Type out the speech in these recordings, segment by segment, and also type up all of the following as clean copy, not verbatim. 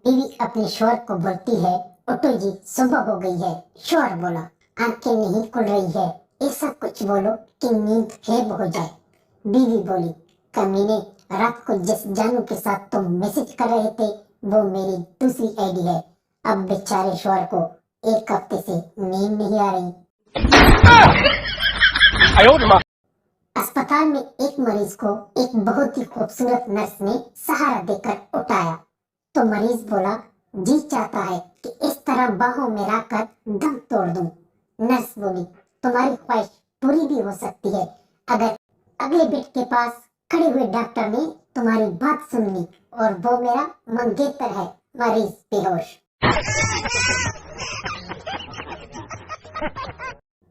बीवी अपने शौहर को बोलती है, उठो जी सुबह हो गई है। शौहर बोला, आंखें नहीं खुल रही है, ऐसा कुछ बोलो कि नींद खैब हो जाए। बीवी बोली, कमीने, रात को जिस जानू के साथ तुम मैसेज कर रहे थे वो मेरी दूसरी आईडी है। अब बेचारे शौहर को एक हफ्ते से नींद नहीं आ रही। अस्पताल में एक मरीज को एक बहुत ही खूबसूरत नर्स ने सहारा देकर उठाया तो मरीज बोला, जी चाहता है कि इस तरह बाहों में रखकर दम तोड़ दूं। नर्स बोली, तुम्हारी ख्वाहिश पूरी भी हो सकती है अगर अगले बेड के पास खड़े हुए डॉक्टर ने तुम्हारी बात सुन ली और वो मेरा मंगेतर है। मरीज बेहोश।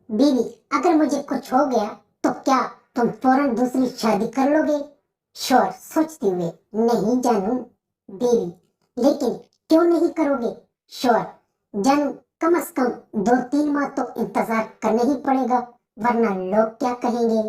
बीवी, अगर मुझे कुछ हो गया तो क्या तुम फौरन दूसरी शादी कर लोगे? शौहर सोचते हुए, नहीं जानू। बीवी, लेकिन क्यों नहीं करोगे? शौहर, जानू, कम से कम 2-3 माह तो इंतजार करना ही पड़ेगा, वरना लोग क्या कहेंगे।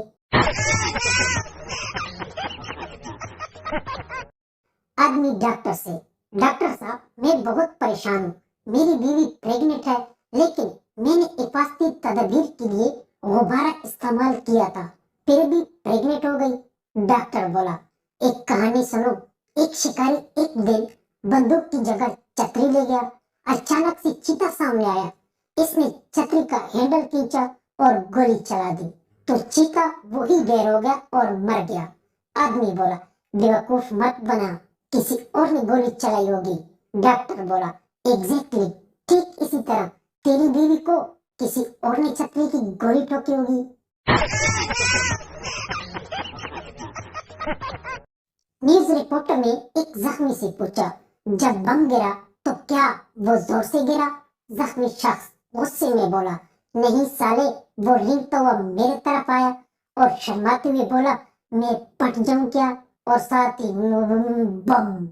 आदमी डॉक्टर से, डॉक्टर साहब, मैं बहुत परेशान हूँ। मेरी बीवी प्रेग्नेंट है, लेकिन मैंने हिफाजती तदबीर के लिए गुब्बारा इस्तेमाल किया था, फिर भी प्रेग्नेंट हो गई। डॉक्टर बोला, एक कहानी सुनो। एक शिकारी एक दिन बंदूक की जगह छतरी ले गया। अचानक से चीता सामने आया। इसने छतरी का हैंडल खींचा और गोली चला दी तो चीता वही ढेर हो गया और मर गया। आदमी बोला, बेवकूफ मत बना, किसी और ने गोली चलाई होगी। डॉक्टर बोला, एग्जैक्टली, ठीक इसी तरह तेरी बीवी को किसी और ने छतरी की गोली ठोकी होगी। न्यूज रिपोर्टर ने एक जख्मी से पूछा, जब बम गिरा तो क्या वो जोर से गिरा? जख्मी शख्स गुस्से में बोला, नहीं साले, वो रिंगता हुआ मेरे तरफ आया और शर्माते हुए बोला, मैं पट जाऊं क्या? और साथ ही बम।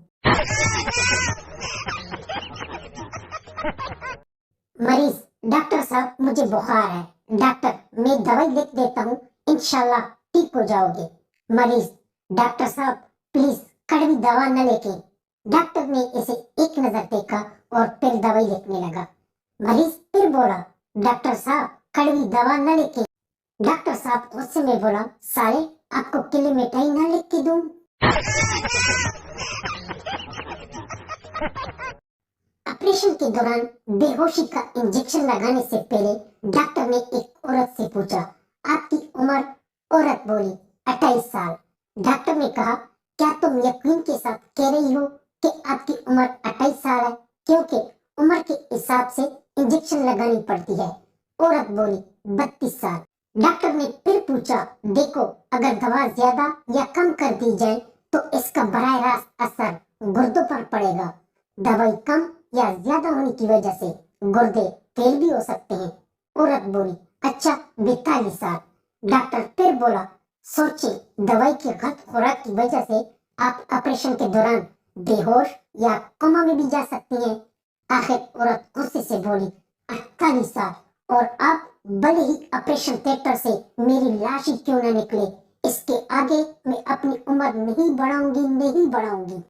मरीज, डॉक्टर साहब, मुझे बुखार है। डॉक्टर, मैं दवाई लिख देता हूँ, इंशाल्लाह ठीक हो जाओगे। मरीज, डॉक्टर साहब प्लीज कड़वी दवा न लेके। डॉक्टर ने इसे एक नजर देखा और फिर दवाई लिखने लगा। मरीज फिर बोला, डॉक्टर साहब कड़वी दवा न लेके। डॉक्टर साहब गुस्से में बोला, साले, आपको किले मिठाई न लिख के दूं? ऑपरेशन के दौरान बेहोशी का इंजेक्शन लगाने से पहले डॉक्टर ने एक औरत से पूछा, आपकी उम्र? औरत बोली, 28 साल। डॉक्टर ने कहा, क्या तुम यकीन के साथ कह रही हो कि आपकी उम्र 28 साल है? क्योंकि उम्र के हिसाब से इंजेक्शन लगानी पड़ती है। औरत बोली, 32 साल। डॉक्टर ने फिर पूछा, देखो, अगर दवा ज्यादा या कम कर दी जाए तो इसका बराह रास्त असर गुर्दों पर पड़ेगा। दवाई कम या ज्यादा होने की वजह से गुर्दे फेल भी हो सकते हैं। औरत बोली, अच्छा, 42 साल। डॉक्टर फिर बोला, सोचिए, दवाई की गलत खुराक की वजह से आप ऑपरेशन के दौरान बेहोश या कोमा में भी जा सकती हैं। आखिर औरत गुस्से से बोली, 48 साल, और आप भले ही ऑपरेशन थिएटर से मेरी लाश ही क्यों न निकले, इसके आगे मैं अपनी उम्र नहीं बढ़ाऊंगी, नहीं बढ़ाऊंगी।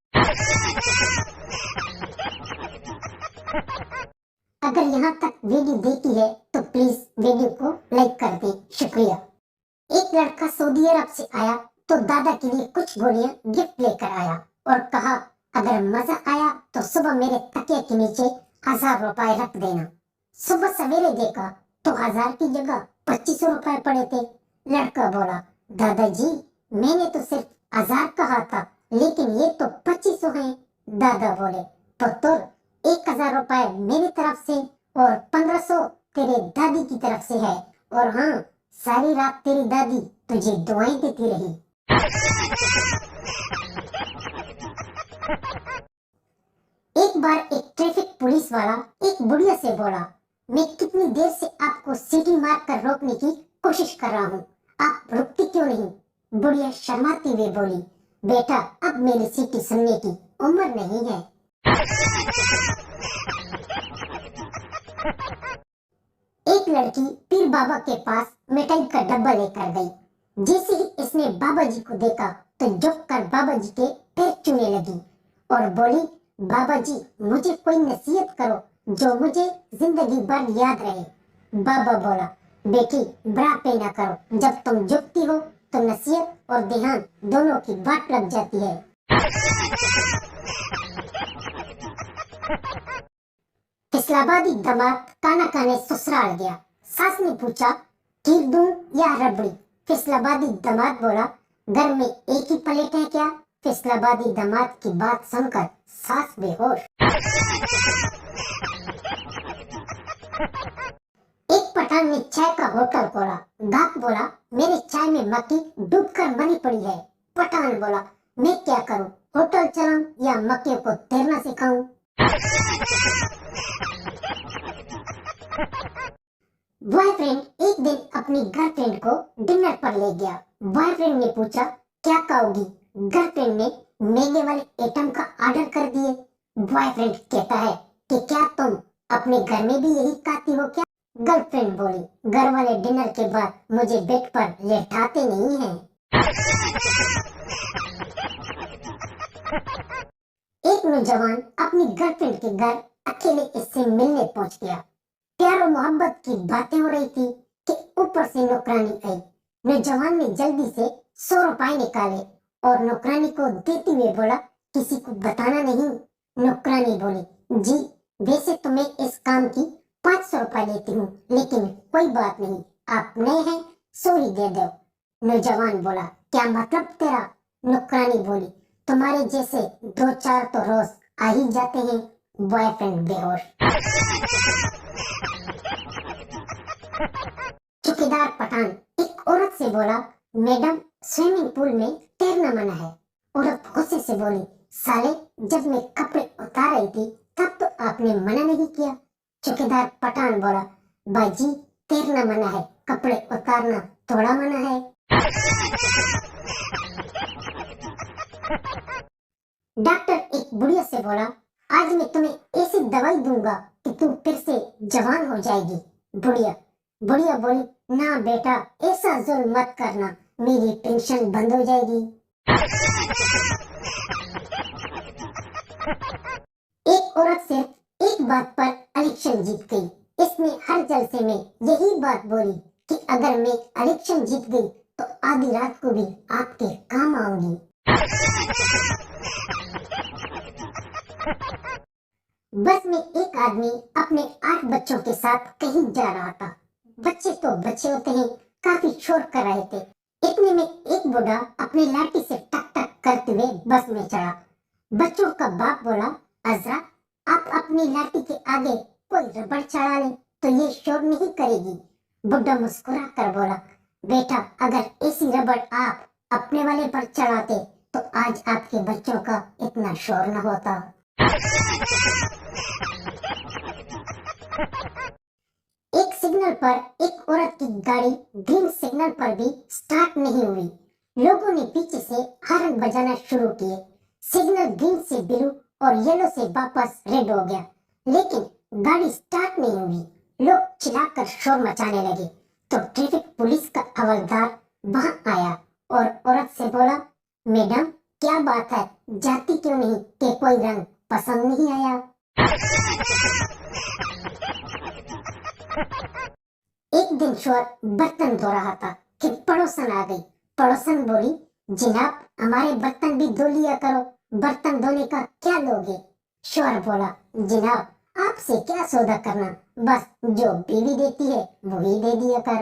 अगर यहाँ तक वीडियो देखी है तो प्लीज वीडियो को लाइक कर दें, शुक्रिया। एक लड़का सऊदी अरब से आया तो दादा के लिए कुछ गोलियां गिफ्ट लेकर आया और कहा, अगर मजा आया तो सुबह मेरे तकिए के नीचे 1000 रुपए रख देना। सुबह सवेरे देखा तो 1000 की जगह 2500 रुपए पड़े थे। लड़का बोला, दादाजी, मैंने तो सिर्फ 1000 कहा था, लेकिन ये तो 2500 हैं। दादा बोले, पुत्र, 1000 रुपए मेरी तरफ से और 1500 तेरे दादी की तरफ से है, और हाँ, सारी रात तेरी दादी तुझे दुआएं देती रही। एक बार एक ट्रैफिक पुलिस वाला एक बुढ़िया से बोला, मैं कितनी देर से आपको सीटी मार कर रोकने की कोशिश कर रहा हूँ, आप रुकती क्यों नहीं? बुढ़िया शर्माती हुई बोली, बेटा, अब मेरी सीटी सुनने की उम्र नहीं है। एक लड़की पीर बाबा के पास मिठाई का डब्बा लेकर गई। जैसे ही इसने बाबा जी को देखा तो झुक कर बाबा जी के पैर छूने लगी और बोली, बाबा जी मुझे कोई नसीहत करो जो मुझे जिंदगी भर याद रहे। बाबा बोला, बेटी ब्रा पहना करो, जब तुम झुकती हो तो नसीहत और ध्यान दोनों की वाट लग जाती है। फैसलाबादी दामाद काना काने ससुराल गया। सास ने पूछा, खीर दूं या रबड़ी? फैसलाबादी दामाद बोला, घर में एक ही प्लेट है क्या? फैसलाबादी दामाद की बात सुनकर सास बेहोश। एक पठान ने चाय का होटल खोला। गाहक बोला, मेरे चाय में मक्खी डूबकर मरी पड़ी है। पठान बोला, मैं क्या करूं, होटल चलाऊं या मक्खियों को तैरना सिखाऊं? बॉयफ्रेंड एक दिन अपनी गर्लफ्रेंड को डिनर पर ले गया। बॉयफ्रेंड ने पूछा, क्या खाओगी? गर्लफ्रेंड ने मैंने वाले आइटम का ऑर्डर कर दिए। बॉयफ्रेंड कहता है कि क्या तुम अपने घर में भी यही खाती हो क्या? गर्लफ्रेंड बोली, घर वाले डिनर के बाद मुझे बेड पर लेटाते नहीं हैं। एक नौजवान अपनी गर्लफ्रेंड के घर अकेले इससे मिलने पहुंच गया। प्यार और मोहब्बत की बातें हो रही थी कि ऊपर से नौकरानी आई। नौजवान ने जल्दी से 100 रुपए निकाले और नौकरानी को देते हुए बोला, किसी को बताना नहीं। नौकरानी बोली, जी वैसे तो मैं इस काम की 500 रुपए लेती हूँ, लेकिन कोई बात नहीं, आप नए हैं, 100 ही दे दो। नौजवान बोला, क्या मतलब तेरा? नौकरानी बोली, तुम्हारे जैसे 2-4 तो रोज आ ही जाते हैं। बॉयफ्रेंड बेहोश। चौकीदार पठान एक औरत से बोला, मैडम स्विमिंग पूल में तैरना मना है। औरत गुस्से से बोली, साले जब मैं कपड़े उतार रही थी तब तो आपने मना नहीं किया। चौकीदार पठान बोला, बाजी तैरना मना है, कपड़े उतारना थोड़ा मना है। डॉक्टर एक बुढ़िया से बोला, आज मैं तुम्हें ऐसी दवाई दूंगा कि तुम फिर से जवान हो जाएगी। बुढ़िया बोली, ना बेटा ऐसा जुल्म मत करना, मेरी पेंशन बंद हो जाएगी। एक औरत सिर्फ एक बात पर इलेक्शन जीत गई। इसने हर जलसे में यही बात बोली कि अगर मैं इलेक्शन जीत गई तो आधी रात को भी आपके काम आऊंगी। बस में एक आदमी अपने 8 बच्चों के साथ कहीं जा रहा था। बच्चे तो बच्चे होते हैं, काफी शोर कर रहे थे। इतने में एक बूढ़ा अपनी लाठी से टक टक करते हुए बस में चढ़ा। बच्चों का बाप बोला, अजरा आप अपनी लाठी के आगे कोई रबड़ चढ़ा ले तो ये शोर नहीं करेगी। बुढ़ा मुस्कुरा कर बोला, बेटा अगर ऐसी रबड़ आप अपने वाले पर चढ़ाते तो आज आपके बच्चों का इतना शोर न होता। एक सिग्नल पर एक औरत की गाड़ी ग्रीन सिग्नल पर भी स्टार्ट नहीं हुई। लोगों ने पीछे से हॉर्न बजाना शुरू किए। सिग्नल ग्रीन से ब्लू और येलो से वापस रेड हो गया, लेकिन गाड़ी स्टार्ट नहीं हुई। लोग चिल्लाकर शोर मचाने लगे तो ट्रैफिक पुलिस का हवलदार वहां आया और औरत से बोला, मैडम क्या बात है, जाती क्यों नहीं कि कोई रंग पसंद नहीं आया? एक दिन शोर बर्तन धो रहा था कि पड़ोसन आ गई। पड़ोसन बोली, जनाब हमारे बर्तन भी धो लिया करो, बर्तन धोने का क्या लोगे? शोर बोला, जनाब आपसे क्या सौदा करना, बस जो बीवी देती है वही दे दिया कर।